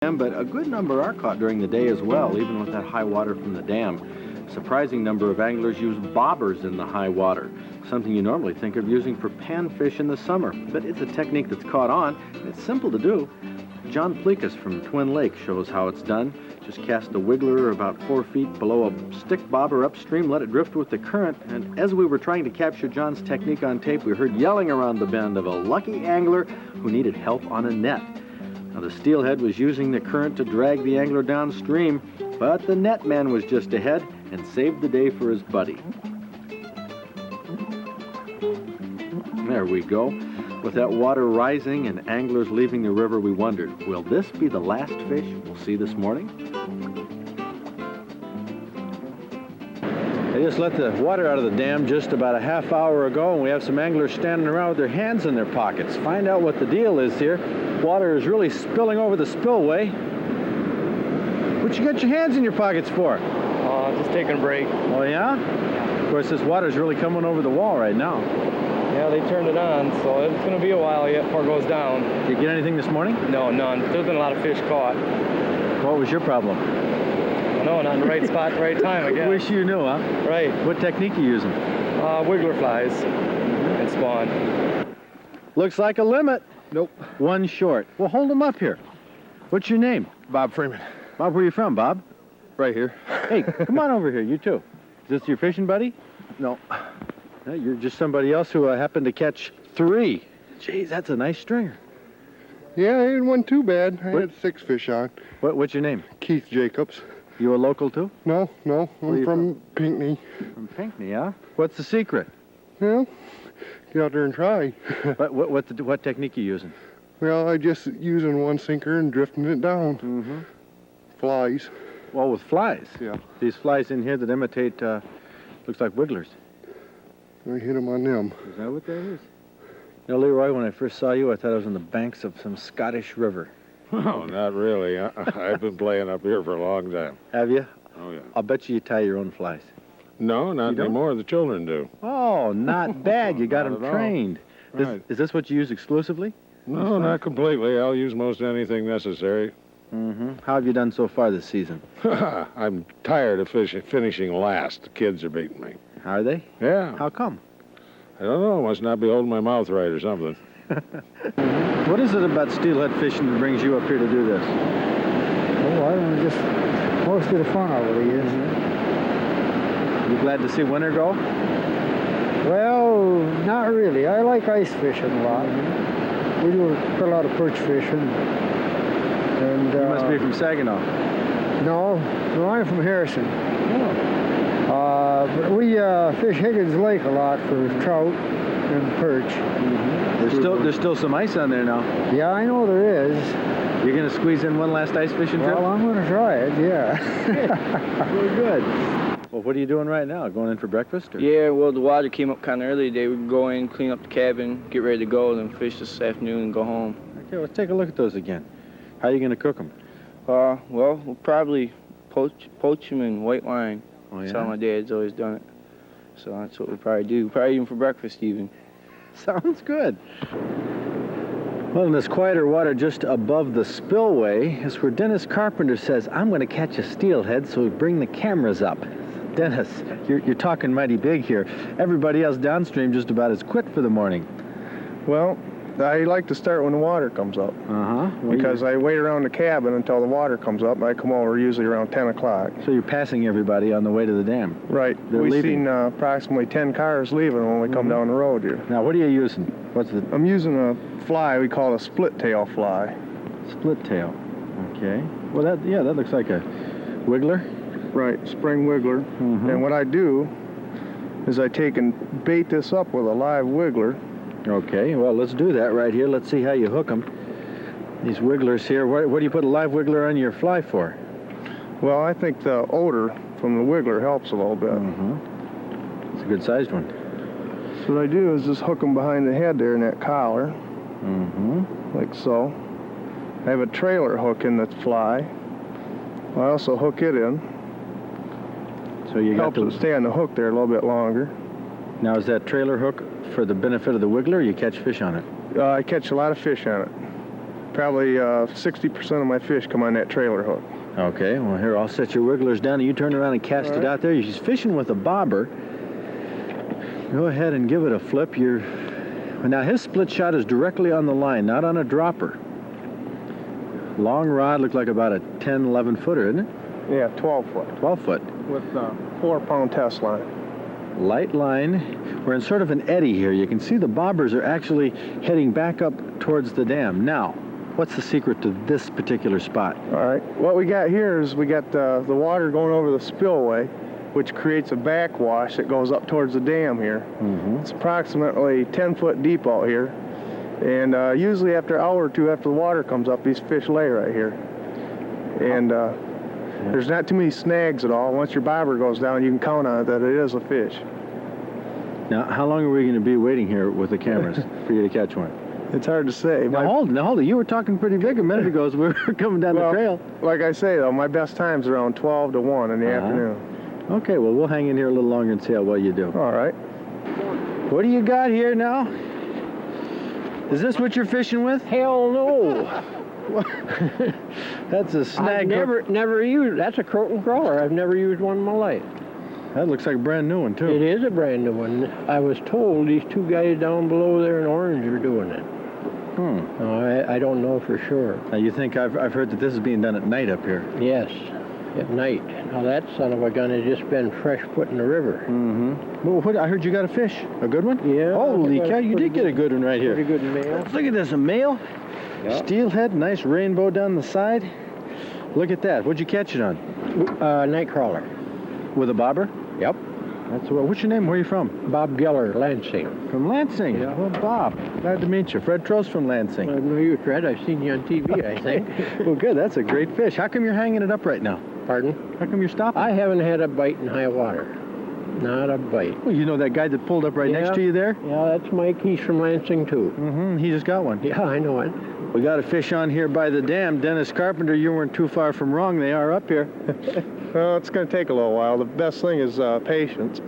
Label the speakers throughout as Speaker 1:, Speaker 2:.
Speaker 1: But a good number are caught during the day as well, even with that high water from the dam. A surprising number of anglers use bobbers in the high water, something you normally think of using for panfish in the summer. But it's a technique that's caught on, and it's simple to do. John Plekas from Twin Lake shows how it's done. Just cast a wiggler about 4 feet below a stick bobber upstream, let it drift with the current, and as we were trying to capture John's technique on tape, we heard yelling around the bend of a lucky angler who needed help on a net. Now, the steelhead was using the current to drag the angler downstream, but the net man was just ahead and saved the day for his buddy. There we go. With that water rising and anglers leaving the river, we wondered, will this be the last fish we'll see this morning? They just let the water out of the dam just about a half hour ago, and we have some anglers standing around with their hands in their pockets. Find out what the deal is here. Water is really spilling over the spillway. What you got your hands in your pockets for?
Speaker 2: Just taking a break.
Speaker 1: Oh, yeah? Of course, this water's really coming over the wall right now.
Speaker 2: Yeah, they turned it on, so it's going to be a while yet before it goes down.
Speaker 1: Did you get anything this morning?
Speaker 2: No, none. There's been a lot of fish caught.
Speaker 1: What was your problem?
Speaker 2: No, not in the right spot at the right time, I guess.
Speaker 1: Wish you knew, huh?
Speaker 2: Right.
Speaker 1: What technique are you using?
Speaker 2: Wiggler flies and spawn.
Speaker 1: Looks like a limit.
Speaker 3: Nope.
Speaker 1: One short. Well, hold them up here. What's your name?
Speaker 3: Bob Freeman.
Speaker 1: Bob, where you from, Bob?
Speaker 3: Right here.
Speaker 1: Hey, come on over here, you too. Is this your fishing buddy?
Speaker 3: No.
Speaker 1: No, you're just somebody else who happened to catch 3. Jeez, that's a nice stringer.
Speaker 3: Yeah, I ain't one too bad. I
Speaker 1: What?
Speaker 3: had 6 fish on.
Speaker 1: What's your name?
Speaker 3: Keith Jacobs.
Speaker 1: You a local too?
Speaker 3: No,
Speaker 1: Where
Speaker 3: I'm
Speaker 1: you
Speaker 3: from Pinckney.
Speaker 1: From Pinckney, huh? What's the secret?
Speaker 3: Well, get out there and try.
Speaker 1: What technique are you using?
Speaker 3: Well, I just using one sinker and drifting it down.
Speaker 1: Mm-hmm.
Speaker 3: Flies.
Speaker 1: Well, with flies.
Speaker 3: Yeah.
Speaker 1: These flies in here that imitate, looks like wigglers.
Speaker 3: I hit them on them.
Speaker 1: Is that what that is? You know, Leroy, when I first saw you, I thought I was on the banks of some Scottish river.
Speaker 4: Oh, not really. I've been playing up here for a long time.
Speaker 1: Have you?
Speaker 4: Oh, yeah.
Speaker 1: I'll bet you tie your own flies.
Speaker 4: No, not
Speaker 1: You don't?
Speaker 4: anymore. The children do.
Speaker 1: Oh, not bad. You got
Speaker 4: Not
Speaker 1: them
Speaker 4: at all.
Speaker 1: trained.
Speaker 4: Right.
Speaker 1: Is this what you use exclusively?
Speaker 4: No, not completely. I'll use most anything necessary.
Speaker 1: Mm-hmm. How have you done so far this season?
Speaker 4: I'm tired of finishing last. The kids are beating me.
Speaker 1: Are they?
Speaker 4: Yeah.
Speaker 1: How come?
Speaker 4: I don't know. Must not be holding my mouth right or something.
Speaker 1: What is it about steelhead fishing that brings you up here to do this?
Speaker 5: Oh, I don't know, just most of the fun of it is.
Speaker 1: You glad to see winter go?
Speaker 5: Well, not really. I like ice fishing a lot. We do a lot of perch fishing. And,
Speaker 1: You must be from Saginaw.
Speaker 5: No, I'm from Harrison.
Speaker 1: Oh.
Speaker 5: But we fish Higgins Lake a lot for trout and perch.
Speaker 1: There's still some ice on there now.
Speaker 5: Yeah, I know there is.
Speaker 1: You're going to squeeze in one last ice fishing trip?
Speaker 5: Well, I'm going to try it, yeah.
Speaker 1: Very good. Well, what are you doing right now? Going in for breakfast? Or?
Speaker 2: Yeah, well, the water came up kind of early today. We can go in, clean up the cabin, get ready to go, then fish this afternoon and go home.
Speaker 1: Okay, let's take a look at those again. How are you going to cook them?
Speaker 2: Well, we'll probably poach them in white wine.
Speaker 1: Oh,
Speaker 2: That's how my dad's always done it. So that's what we'll probably do. Probably even for breakfast even.
Speaker 1: Sounds good. Well, in this quieter water just above the spillway is where Dennis Carpenter says, I'm going to catch a steelhead, so we bring the cameras up. Dennis, you're talking mighty big here. Everybody else downstream just about has quit for the morning.
Speaker 6: Well, I like to start when the water comes up.
Speaker 1: Uh-huh.
Speaker 6: Because I wait around the cabin until the water comes up, and I come over usually around 10 o'clock.
Speaker 1: So you're passing everybody on the way to the dam.
Speaker 6: Right.
Speaker 1: They're
Speaker 6: We've
Speaker 1: leaving.
Speaker 6: seen approximately 10 cars leaving when we come down the road here.
Speaker 1: Now, what are you using? What's the
Speaker 6: I'm using a fly we call a split tail fly.
Speaker 1: split tail? Okay. Well, that looks like a wiggler.
Speaker 6: Right, spring wiggler.
Speaker 1: Mhm.
Speaker 6: And what I do is I take and bait this up with a live wiggler.
Speaker 1: Okay, well, let's do that right here. Let's see how you hook them. These wigglers here, what do you put a live wiggler on your fly for?
Speaker 6: Well, I think the odor from the wiggler helps a little bit.
Speaker 1: Mm-hmm. It's a good-sized one.
Speaker 6: So what I do is just hook them behind the head there in that collar,
Speaker 1: Mm-hmm.
Speaker 6: like so. I have a trailer hook in the fly. I also hook it in.
Speaker 1: So you got
Speaker 6: Helps it stay on the hook there a little bit longer.
Speaker 1: Now, is that trailer hook for the benefit of the wiggler, or you catch fish on it?
Speaker 6: I catch a lot of fish on it. Probably 60% of my fish come on that trailer hook.
Speaker 1: Okay, well, here, I'll set your wigglers down and you turn around and cast it out there. She's fishing with a bobber. Go ahead and give it a flip. Now, his split shot is directly on the line, not on a dropper. Long rod, looked like about a 10, 11 footer, isn't it?
Speaker 6: Yeah, 12 foot.
Speaker 1: 12 foot.
Speaker 6: With 4-pound test line.
Speaker 1: Light line. We're in sort of an eddy here. You can see the bobbers are actually heading back up towards the dam. Now, what's the secret to this particular spot?
Speaker 6: All right, what we got here is we got the water going over the spillway, which creates a backwash that goes up towards the dam here. It's approximately 10 foot deep out here. And usually after an hour or two after the water comes up, these fish lay right here. And there's not too many snags at all. Once your bobber goes down, you can count on it that it is a fish.
Speaker 1: Now, how long are we going to be waiting here with the cameras for you to catch one?
Speaker 6: It's hard to say.
Speaker 1: Now, hold it. You were talking pretty big a minute ago as we were coming down the trail.
Speaker 6: Like I say, though, my best time's around 12 to 1 in the afternoon.
Speaker 1: Okay, well, we'll hang in here a little longer and see how well you do.
Speaker 6: All right.
Speaker 1: What do you got here now? Is this what you're fishing with?
Speaker 7: Hell no.
Speaker 1: That's a snag.
Speaker 7: I've never used. That's a Croat and crawler. I've never used one in my life.
Speaker 1: That looks like a brand new one, too.
Speaker 7: It is a brand new one. I was told these two guys down below there in Orange are doing it. No, I don't know for sure.
Speaker 1: Now, you think I've heard that this is being done at night up here?
Speaker 7: Yes, at night. Now that son of a gun has just been fresh put in the river.
Speaker 1: Well, I heard you got a fish. A good one?
Speaker 7: Yeah.
Speaker 1: Holy cow, you did get a good one right here.
Speaker 7: Pretty good male.
Speaker 1: Look at this, a male. Steelhead, nice rainbow down the side. Look at that. What'd you catch it on?
Speaker 7: Night crawler.
Speaker 1: With a bobber?
Speaker 7: Yep.
Speaker 1: What's your name? Where are you from?
Speaker 7: Bob Geller, Lansing.
Speaker 1: From Lansing?
Speaker 7: Yeah.
Speaker 1: Well, Bob, glad to meet you. Fred Trost from Lansing.
Speaker 7: I know you, Fred. I've seen you on TV, I think.
Speaker 1: Well, good. That's a great fish. How come you're hanging it up right now?
Speaker 7: Pardon?
Speaker 1: How come you're stopping?
Speaker 7: I haven't had a bite in high water. Not a bite.
Speaker 1: Well, you know that guy that pulled up right next to you there?
Speaker 7: Yeah, that's Mike. He's from Lansing, too.
Speaker 1: He just got one.
Speaker 7: Yeah, I know it.
Speaker 1: We got a fish on here by the dam. Dennis Carpenter, you weren't too far from wrong. They are up here.
Speaker 6: Well, it's going to take a little while. The best thing is patience.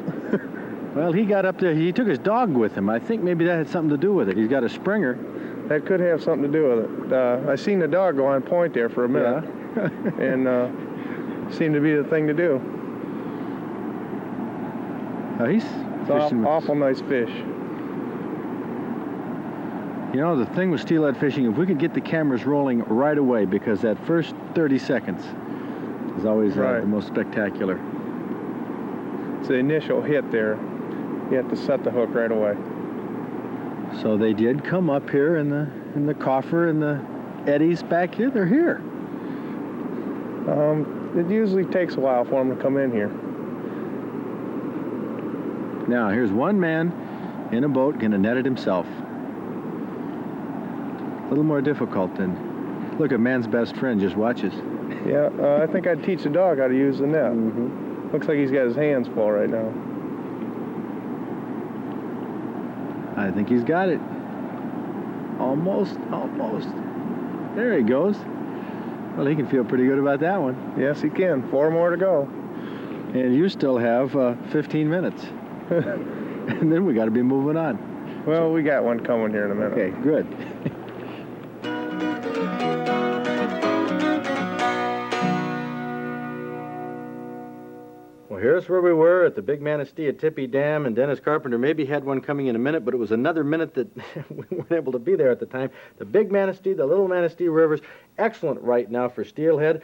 Speaker 1: Well, he got up there. He took his dog with him. I think maybe that had something to do with it. He's got a Springer.
Speaker 6: That could have something to do with it. I seen the dog go on point there for a minute. And seemed to be the thing to do.
Speaker 1: Oh, he's fishing.
Speaker 6: Awful nice fish.
Speaker 1: You know, the thing with steelhead fishing, if we could get the cameras rolling right away, because that first 30 seconds is always the most spectacular.
Speaker 6: It's the initial hit there. You have to set the hook right away.
Speaker 1: So they did come up here in the coffer and the eddies back here. They're here.
Speaker 6: It usually takes a while for them to come in here.
Speaker 1: Now, here's one man in a boat going to net it himself. A little more difficult than... Look at man's best friend just watches.
Speaker 6: Yeah, I think I'd teach the dog how to use the net. Looks like he's got his hands full right now.
Speaker 1: I think he's got it. Almost. There he goes. Well, he can feel pretty good about that one.
Speaker 6: Yes, he can. 4 more to go.
Speaker 1: And you still have 15 minutes. And then we got to be moving on.
Speaker 6: Well, we got one coming here in a minute.
Speaker 1: Okay, good. Well, here's where we were at the Big Manistee at Tippy Dam, and Dennis Carpenter maybe had one coming in a minute, but it was another minute that we weren't able to be there at the time. The Big Manistee, the Little Manistee Rivers, excellent right now for steelhead.